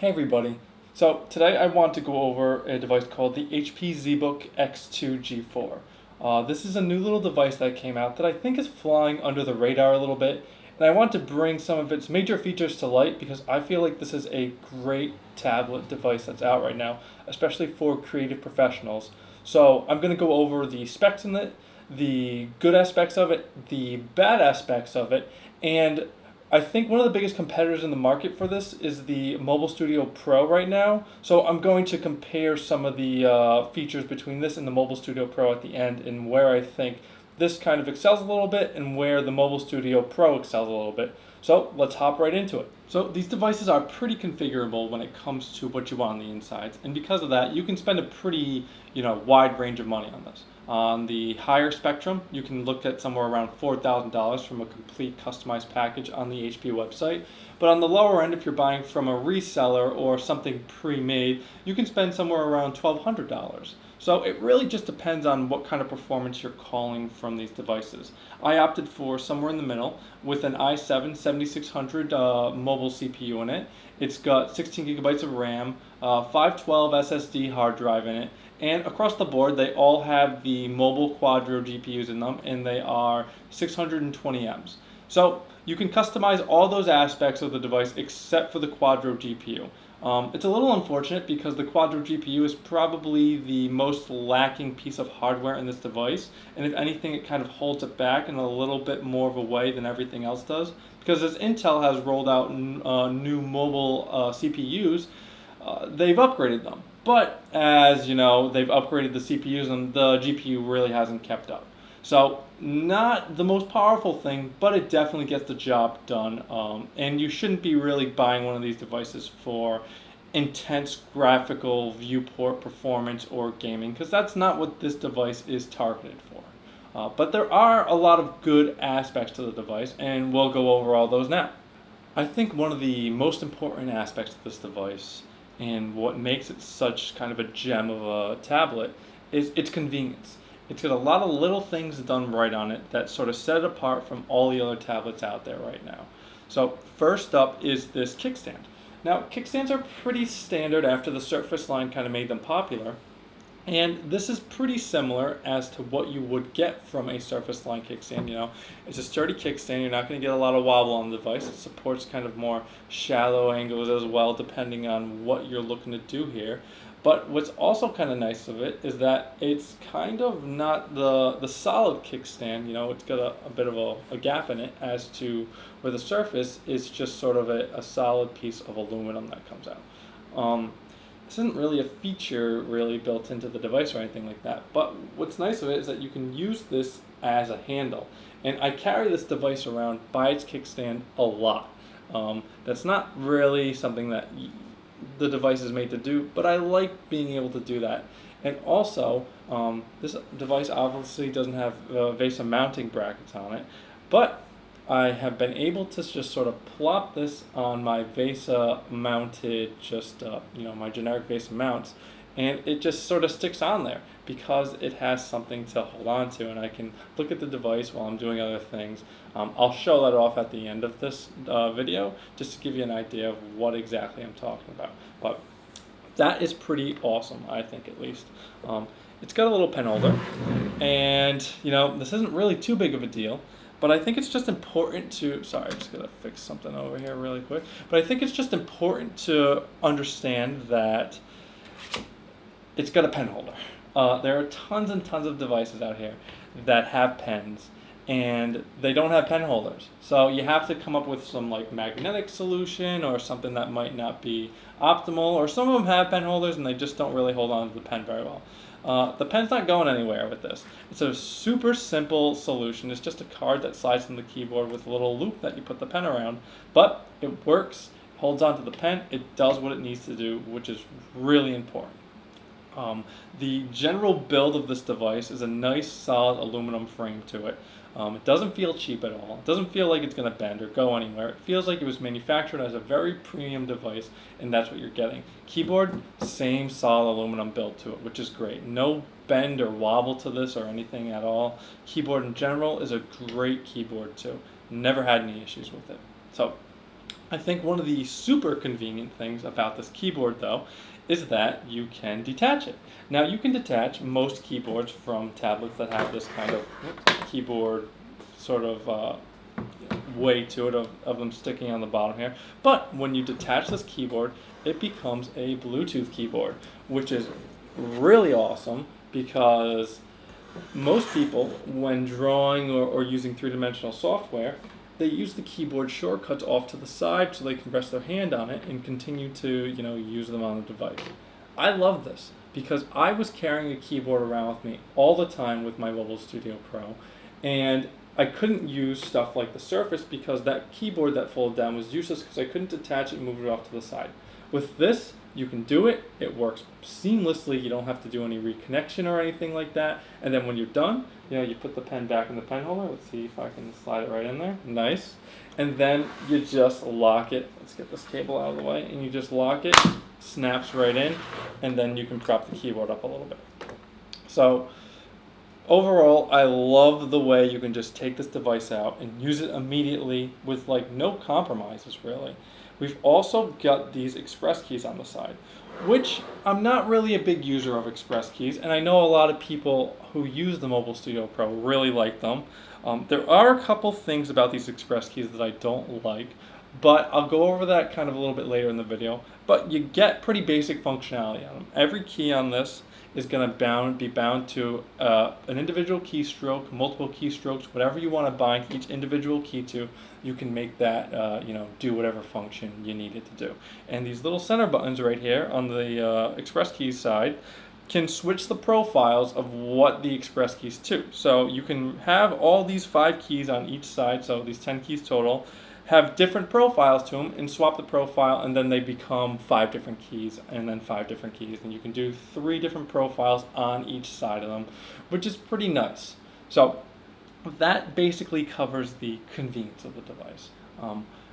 Hey everybody. So today I want to go over a device called the HP zBook X2 G4. This is a new little device that came out that I think is flying under the radar a little bit, and I want to bring some of its major features to light because I feel like this is a great tablet device that's out right now, especially for creative professionals. So I'm going to go over the specs in it, the good aspects of it, the bad aspects of it, and I think one of the biggest competitors in the market for this is the MobileStudio Pro right now. So I'm going to compare some of the features between this and the MobileStudio Pro at the end, and where I think this kind of excels a little bit and where the MobileStudio Pro excels a little bit. So let's hop right into it. So these devices are pretty configurable when it comes to what you want on the insides, and because of that, you can spend a pretty wide range of money on this. On the higher spectrum, you can look at somewhere around $4,000 from a complete customized package on the HP website. But on the lower end, if you're buying from a reseller or something pre-made, you can spend somewhere around $1,200. So it really just depends on what kind of performance you're calling from these devices. I opted for somewhere in the middle with an i7 7600 mobile CPU in it. It's got 16 gigabytes of RAM, 512 SSD hard drive in it, and across the board they all have the mobile Quadro GPUs in them, and they are 620Ms. So you can customize all those aspects of the device except for the Quadro GPU. It's a little unfortunate because the Quadro GPU is probably the most lacking piece of hardware in this device, and if anything it kind of holds it back in a little bit more of a way than everything else does, because as Intel has rolled out new mobile CPUs, they've upgraded them. But as you know, they've upgraded the CPUs and the GPU really hasn't kept up. So not the most powerful thing, but it definitely gets the job done. And you shouldn't be really buying one of these devices for intense graphical viewport performance or gaming, because that's not what this device is targeted for. But there are a lot of good aspects to the device, and we'll go over all those now. I think one of the most important aspects of this device and what makes it such kind of a gem of a tablet is its convenience. It's got a lot of little things done right on it that sort of set it apart from all the other tablets out there right now. So first up is this kickstand. Now kickstands are pretty standard after the Surface line kind of made them popular, and this is pretty similar as to what you would get from a Surface line kickstand. It's a sturdy kickstand. You're not going to get a lot of wobble on the device. It supports kind of more shallow angles as well, depending on what you're looking to do here. But what's also kind of nice of it is that it's kind of not the solid kickstand. It's got a bit of a gap in it, as to where the Surface is just sort of a solid piece of aluminum that comes out. This isn't really a feature really built into the device or anything like that, but what's nice of it is that you can use this as a handle, and I carry this device around by its kickstand a lot. That's not really something that the device is made to do, but I like being able to do that. And also, this device obviously doesn't have Vesa mounting brackets on it, but I have been able to just sort of plop this on my Vesa mounted, my generic Vesa mounts, and it just sort of sticks on there because it has something to hold on to, and I can look at the device while I'm doing other things. I'll show that off at the end of this video just to give you an idea of what exactly I'm talking about. But that is pretty awesome, I think, at least. It's got a little pen holder, and this isn't really too big of a deal. But I think it's just important to, sorry, I'm just going to fix something over here really quick. But I think it's just important to understand that it's got a pen holder. There are tons and tons of devices out here that have pens, and they don't have pen holders. So you have to come up with some magnetic solution or something that might not be optimal, or some of them have pen holders and they just don't really hold on to the pen very well. The pen's not going anywhere with this. It's a super simple solution. It's just a card that slides from the keyboard with a little loop that you put the pen around. But it works, holds onto the pen, it does what it needs to do, which is really important. The general build of this device is a nice solid aluminum frame to it. It doesn't feel cheap at all. It doesn't feel like it's going to bend or go anywhere. It feels like it was manufactured as a very premium device, and that's what you're getting. Keyboard, same solid aluminum build to it, which is great. No bend or wobble to this or anything at all. Keyboard in general is a great keyboard too. Never had any issues with it. So I think one of the super convenient things about this keyboard though is that you can detach it. Now you can detach most keyboards from tablets that have this kind of keyboard sort of way to it of them sticking on the bottom here. But when you detach this keyboard, it becomes a Bluetooth keyboard, which is really awesome because most people, when drawing or using three-dimensional software, they use the keyboard shortcuts off to the side so they can rest their hand on it and continue to, use them on the device. I love this because I was carrying a keyboard around with me all the time with my MobileStudio Pro, and I couldn't use stuff like the Surface because that keyboard that folded down was useless because I couldn't detach it and move it off to the side. With this, you can do it. It works seamlessly. You don't have to do any reconnection or anything like that. And then when you're done, you put the pen back in the pen holder. Let's see if I can slide it right in there. Nice. And then you just lock it. Let's get this cable out of the way. And you just lock it, snaps right in, and then you can prop the keyboard up a little bit. So overall, I love the way you can just take this device out and use it immediately with no compromises really. We've also got these express keys on the side, which I'm not really a big user of express keys, and I know a lot of people who use the MobileStudio Pro really like them. There are a couple things about these express keys that I don't like, but I'll go over that kind of a little bit later in the video. But you get pretty basic functionality on them. Every key on this is going to be bound to an individual keystroke, multiple keystrokes, whatever you want to bind each individual key to. You can make that do whatever function you need it to do. And these little center buttons right here on the express keys side can switch the profiles of what the express keys to. So you can have all these 5 keys on each side, so these 10 keys total, have different profiles to them and swap the profile, and then they become 5 different keys and then 5 different keys, and you can do 3 different profiles on each side of them, which is pretty nice. So that basically covers the convenience of the device.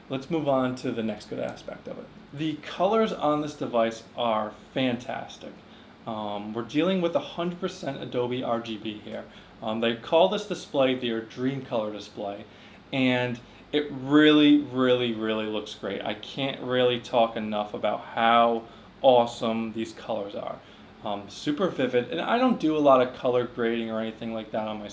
Let's move on to the next good aspect of it. The colors on this device are fantastic. We're dealing with 100% Adobe RGB here. They call this display their dream color display, and it really, really, really looks great. I can't really talk enough about how awesome these colors are. Super vivid, and I don't do a lot of color grading or anything like that on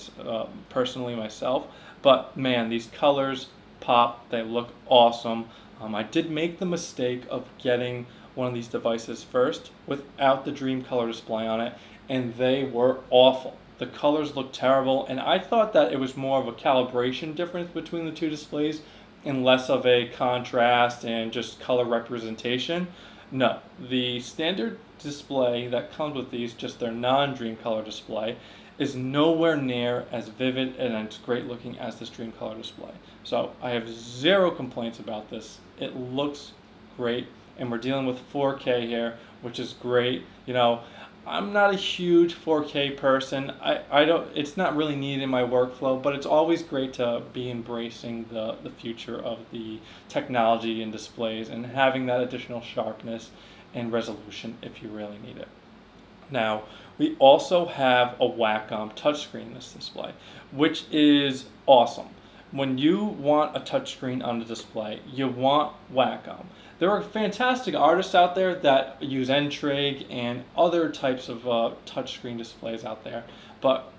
personally myself, but man, these colors pop. They look awesome. I did make the mistake of getting one of these devices first without the dream color display on it, and they were awful. The colors look terrible, and I thought that it was more of a calibration difference between the two displays and less of a contrast and just color representation. No, the standard display that comes with these, just their non-dream color display, is nowhere near as vivid and as great looking as this dream color display. So I have 0 complaints about this. It looks great, and we're dealing with 4K here, which is great. I'm not a huge 4K person. It's not really needed in my workflow, but it's always great to be embracing the future of the technology and displays and having that additional sharpness and resolution if you really need it. Now, we also have a Wacom touchscreen in this display, which is awesome. When you want a touchscreen on the display, you want Wacom. There are fantastic artists out there that use N-Trig and other types of touchscreen displays out there, but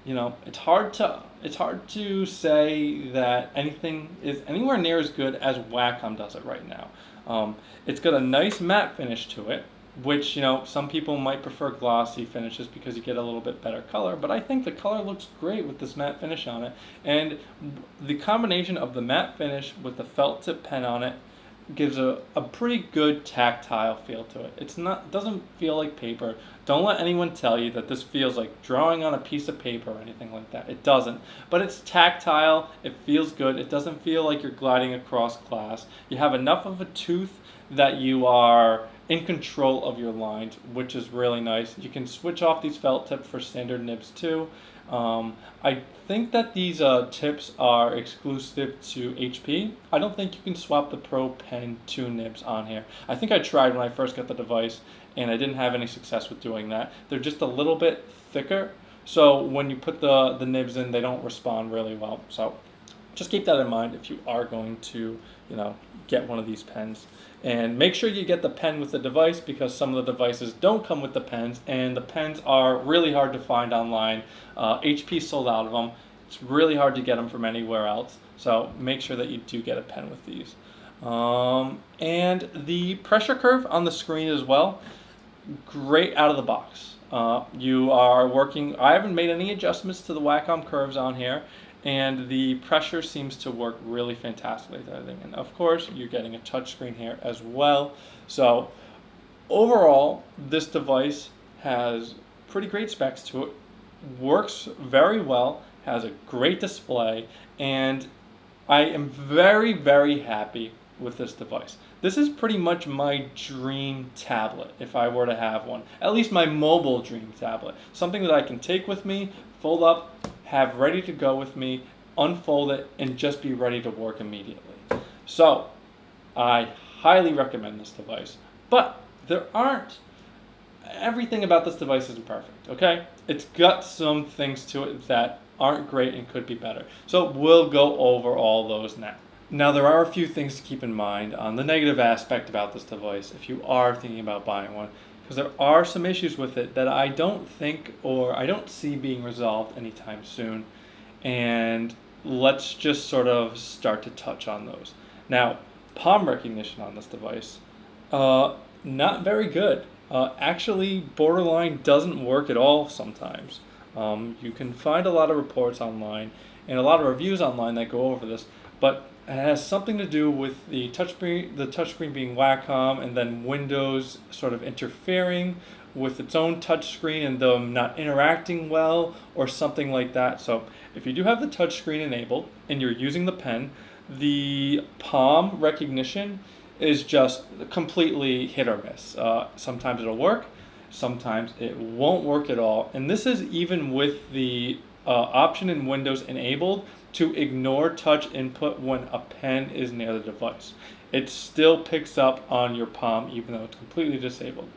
it's hard to say that anything is anywhere near as good as Wacom does it right now. It's got a nice matte finish to it, which some people might prefer glossy finishes because you get a little bit better color, but I think the color looks great with this matte finish on it, and the combination of the matte finish with the felt tip pen on it gives a pretty good tactile feel to it. It doesn't feel like paper. Don't let anyone tell you that this feels like drawing on a piece of paper or anything like that. It doesn't. But it's tactile. It feels good. It doesn't feel like you're gliding across glass. You have enough of a tooth that you are in control of your lines, which is really nice. You can switch off these felt tips for standard nibs too. I think that these tips are exclusive to HP. I don't think you can swap the Pro Pen 2 nibs on here. I think I tried when I first got the device, and I didn't have any success with doing that. They're just a little bit thicker, so when you put the nibs in, they don't respond really well. So just keep that in mind if you are going to, get one of these pens. And make sure you get the pen with the device, because some of the devices don't come with the pens, and the pens are really hard to find online. HP sold out of them. It's really hard to get them from anywhere else. So make sure that you do get a pen with these. And the pressure curve on the screen as well, great out of the box. You are working, I haven't made any adjustments to the Wacom curves on here, and the pressure seems to work really fantastically with everything. And of course, you're getting a touchscreen here as well. So overall, this device has pretty great specs to it, works very well, has a great display, and I am very, very happy with this device. This is pretty much my dream tablet if I were to have one. At least my mobile dream tablet. Something that I can take with me, fold up, have ready to go with me, unfold it, and just be ready to work immediately. So I highly recommend this device. But everything about this device isn't perfect, okay? It's got some things to it that aren't great and could be better. So we'll go over all those now. Now, there are a few things to keep in mind on the negative aspect about this device if you are thinking about buying one, because there are some issues with it that I don't think, or I don't see being resolved anytime soon. And let's just sort of start to touch on those. Now, palm recognition on this device, not very good. Actually, borderline doesn't work at all sometimes. You can find a lot of reports online and a lot of reviews online that go over this, but it has something to do with the touchscreen being Wacom, and then Windows sort of interfering with its own touchscreen and them not interacting well or something like that. So if you do have the touchscreen enabled and you're using the pen, the palm recognition is just completely hit or miss. Sometimes it'll work, sometimes it won't work at all. And this is even with the option in Windows enabled to ignore touch input when a pen is near the device. It still picks up on your palm even though it's completely disabled.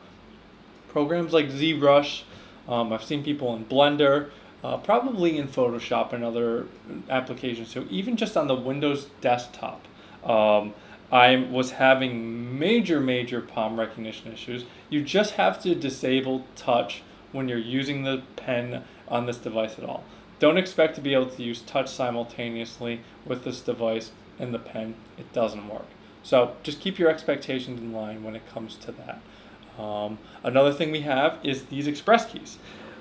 Programs like ZBrush, I've seen people in Blender, probably in Photoshop and other applications too, even just on the Windows desktop. I was having major palm recognition issues. You just have to disable touch when you're using the pen on this device at all. Don't expect to be able to use touch simultaneously with this device and the pen. It doesn't work. So just keep your expectations in line when it comes to that. Another thing we have is these express keys.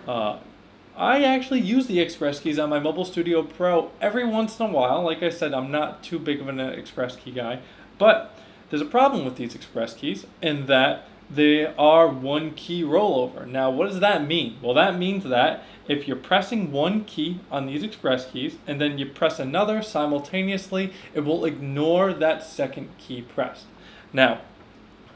I actually use the express keys on my MobileStudio Pro every once in a while. Like I said, I'm not too big of an express key guy, but there's a problem with these express keys in that they are one key rollover. Now, what does that mean? Well, that means that if you're pressing one key on these express keys and then you press another simultaneously, it will ignore that second key pressed. Now,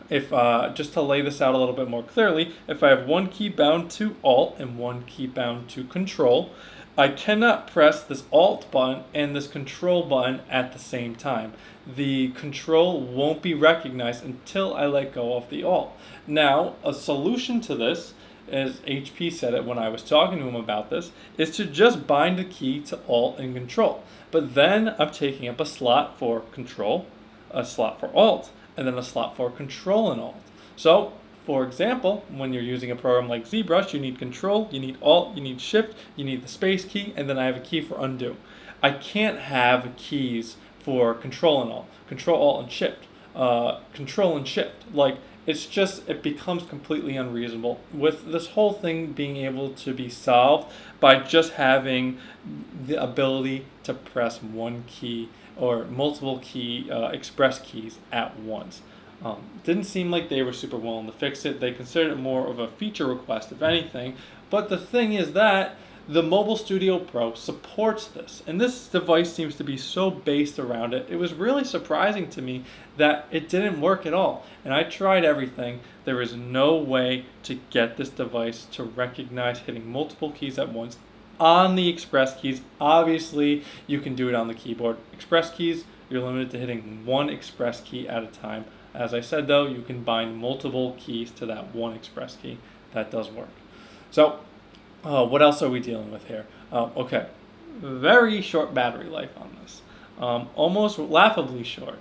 if just to lay this out a little bit more clearly, if I have one key bound to Alt and one key bound to Control, I cannot press this Alt button and this Control button at the same time. The Control won't be recognized until I let go of the Alt. Now, a solution to this, as HP said it when I was talking to him about this, is to just bind the key to Alt and Control. But then I'm taking up a slot for Control, a slot for Alt, and then a slot for Control and Alt. So, for example, when you're using a program like ZBrush, you need Control, you need Alt, you need Shift, you need the space key, and then I have a key for undo. I can't have keys for Control and Alt, Control, Alt, and Shift, Control and Shift. Like, it becomes completely unreasonable with this whole thing being able to be solved by just having the ability to press one key or multiple key express keys at once. Didn't seem like they were super willing to fix it. They considered it more of a feature request, if anything. But the thing is that the MobileStudio Pro supports this, and this device seems to be so based around it. It was really surprising to me that it didn't work at all. And I tried everything. There is no way to get this device to recognize hitting multiple keys at once on the express keys. Obviously, you can do it on the keyboard. Express keys, you're limited to hitting one express key at a time. As I said though, you can bind multiple keys to that one express key. That does work. So, what else are we dealing with here? Okay, very short battery life on this. Almost laughably short.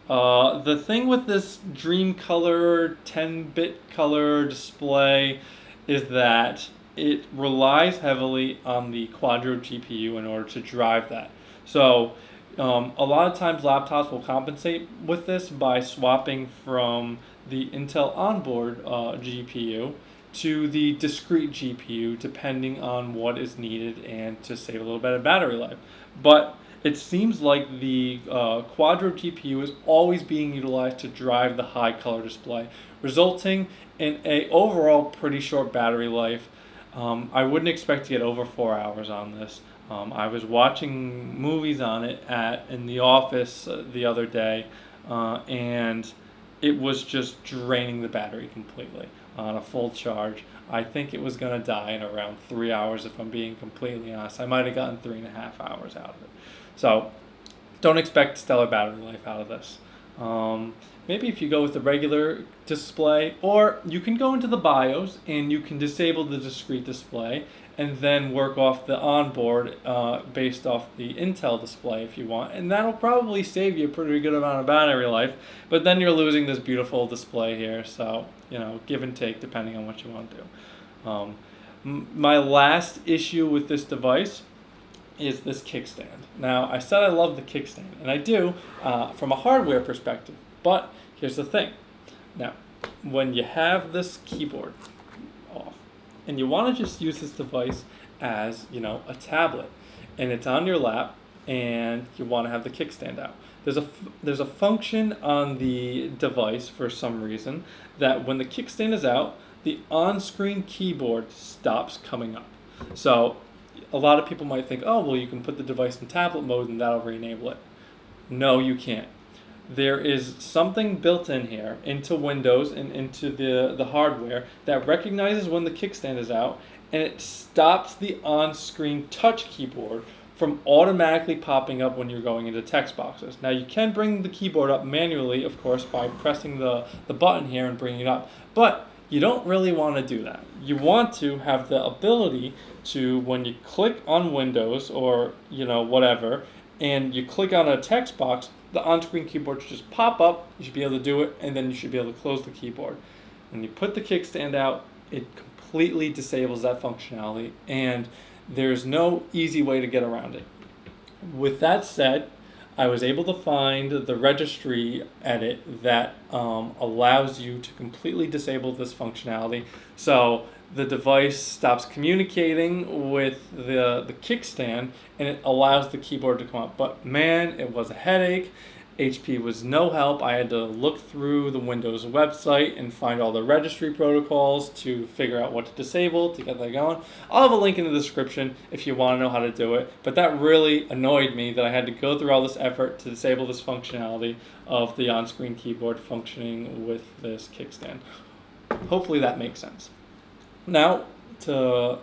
The thing with this Dream Color 10-bit color display is that it relies heavily on the Quadro GPU in order to drive that. So a lot of times laptops will compensate with this by swapping from the Intel onboard GPU to the discrete GPU depending on what is needed and to save a little bit of battery life. But it seems like the Quadro GPU is always being utilized to drive the high color display, resulting in a overall pretty short battery life. I wouldn't expect to get over 4 hours on this. I was watching movies on it in the office the other day, and it was just draining the battery completely on a full charge. I think it was going to die in around 3 hours if I'm being completely honest. I might have gotten 3.5 hours out of it. So don't expect stellar battery life out of this. Maybe if you go with the regular display, or you can go into the BIOS and you can disable the discrete display and then work off the onboard based off the Intel display if you want, and that'll probably save you a pretty good amount of battery life, but then you're losing this beautiful display here, so give and take depending on what you want to do. My last issue with this device is this kickstand. Now, I said I love the kickstand, and I do from a hardware perspective, but here's the thing. Now, when you have this keyboard off, and you want to just use this device as, a tablet, and it's on your lap, and you want to have the kickstand out. There's a function on the device for some reason that when the kickstand is out, the on-screen keyboard stops coming up. So a lot of people might think, oh, well, you can put the device in tablet mode and that'll re-enable it. No, you can't. There is something built in here into Windows and into the hardware that recognizes when the kickstand is out, and it stops the on-screen touch keyboard from automatically popping up when you're going into text boxes. Now, you can bring the keyboard up manually, of course, by pressing the button here and bringing it up, but you don't really want to do that. You want to have the ability to, when you click on Windows or whatever, and you click on a text box, the on-screen keyboard should just pop up. You should be able to do it, and then you should be able to close the keyboard. When you put the kickstand out, it completely disables that functionality, and there's no easy way to get around it. With that said, I was able to find the registry edit that allows you to completely disable this functionality. So the device stops communicating with the kickstand, and it allows the keyboard to come up. But man, it was a headache. HP was no help. I had to look through the Windows website and find all the registry protocols to figure out what to disable to get that going. I'll have a link in the description if you want to know how to do it. But that really annoyed me that I had to go through all this effort to disable this functionality of the on-screen keyboard functioning with this kickstand. Hopefully that makes sense. Now, to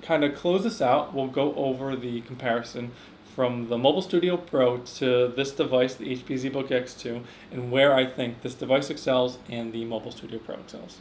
kind of close this out, we'll go over the comparison from the MobileStudio Pro to this device, the HP zBook X2, and where I think this device excels and the MobileStudio Pro excels.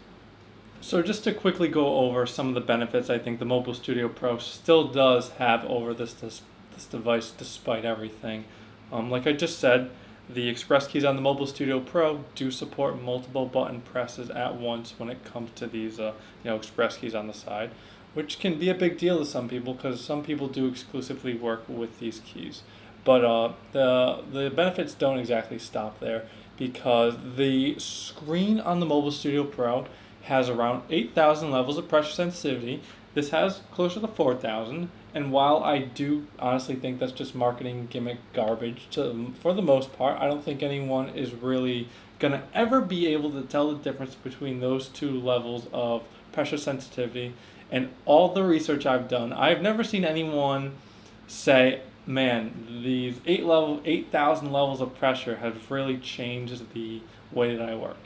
So just to quickly go over some of the benefits I think the MobileStudio Pro still does have over this device despite everything. Like I just said, the express keys on the MobileStudio Pro do support multiple button presses at once when it comes to these express keys on the side, which can be a big deal to some people because some people do exclusively work with these keys. But the benefits don't exactly stop there, because the screen on the MobileStudio Pro has around 8,000 levels of pressure sensitivity. This has closer to 4,000, and while I do honestly think that's just marketing gimmick garbage for the most part, I don't think anyone is really going to ever be able to tell the difference between those two levels of pressure sensitivity. And all the research I've done, I've never seen anyone say, man, these 8,000 levels of pressure have really changed the way that I work.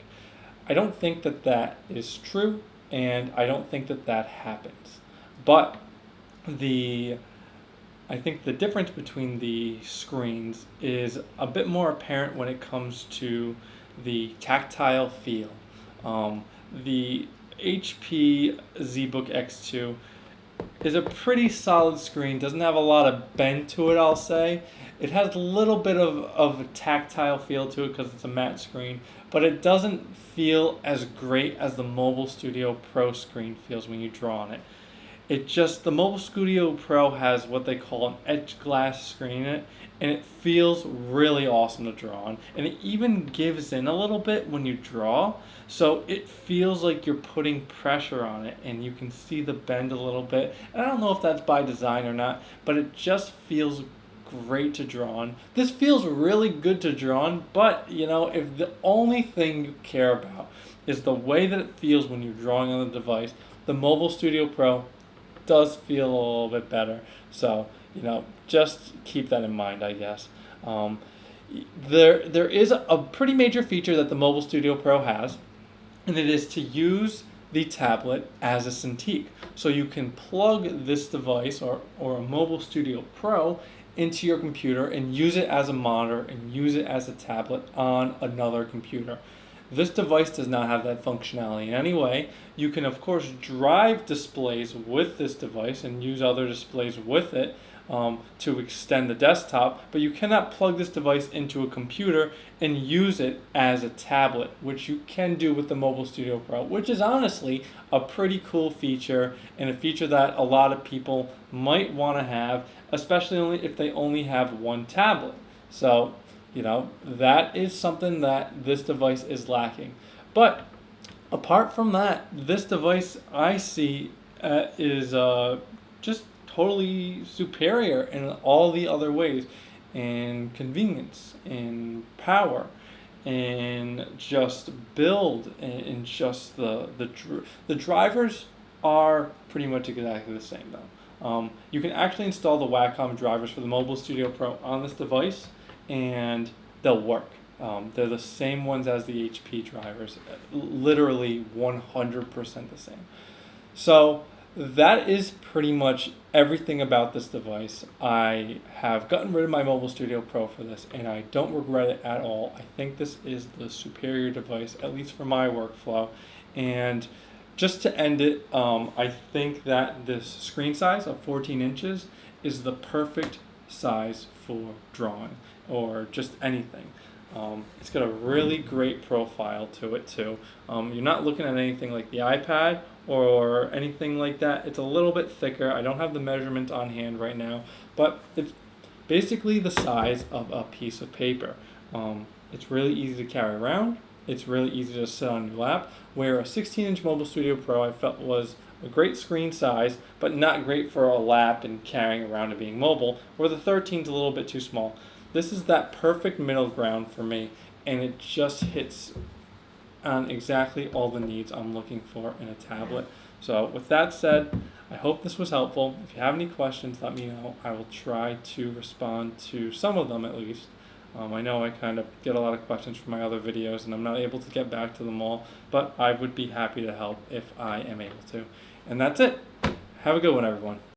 I don't think that is true, and I don't think that happens. But I think the difference between the screens is a bit more apparent when it comes to the tactile feel. The HP zBook X2 is a pretty solid screen, doesn't have a lot of bend to it, I'll say, It has a little bit of a tactile feel to it because it's a matte screen, but it doesn't feel as great as the MobileStudio Pro screen feels when you draw on it. The MobileStudio Pro has what they call an etched glass screen in it, and it feels really awesome to draw on. And it even gives in a little bit when you draw, so it feels like you're putting pressure on it, and you can see the bend a little bit. And I don't know if that's by design or not, but it just feels great to draw on. This feels really good to draw on, but if the only thing you care about is the way that it feels when you're drawing on the device, the MobileStudio Pro does feel a little bit better. So, just keep that in mind, I guess. There is a pretty major feature that the MobileStudio Pro has, and it is to use the tablet as a Cintiq. So you can plug this device or a MobileStudio Pro into your computer and use it as a monitor and use it as a tablet on another computer. This device does not have that functionality in any way. You can, of course, drive displays with this device and use other displays with it to extend the desktop, but you cannot plug this device into a computer and use it as a tablet, which you can do with the MobileStudio Pro, which is honestly a pretty cool feature, and a feature that a lot of people might want to have, especially if they only have one tablet. So, that is something that this device is lacking. But apart from that, this device I see is just totally superior in all the other ways, in convenience, in power, in just build, and just the drivers are pretty much exactly the same though. You can actually install the Wacom drivers for the MobileStudio Pro on this device, and they'll work. They're the same ones as the HP drivers, literally 100% the same. So that is pretty much everything about this device. I have gotten rid of my MobileStudio Pro for this, and I don't regret it at all. I think this is the superior device, at least for my workflow. And just to end it, I think that this screen size of 14 inches is the perfect size for drawing or just anything. It's got a really great profile to it too. You're not looking at anything like the iPad or anything like that. It's a little bit thicker. I don't have the measurement on hand right now, but it's basically the size of a piece of paper. It's really easy to carry around. It's really easy to sit on your lap, where a 16-inch MobileStudio Pro I felt was a great screen size, but not great for a lap and carrying around and being mobile, where the 13's a little bit too small. This is that perfect middle ground for me, and it just hits on exactly all the needs I'm looking for in a tablet. So with that said, I hope this was helpful. If you have any questions, let me know. I will try to respond to some of them at least. I know I kind of get a lot of questions from my other videos, and I'm not able to get back to them all, but I would be happy to help if I am able to. And that's it. Have a good one, everyone.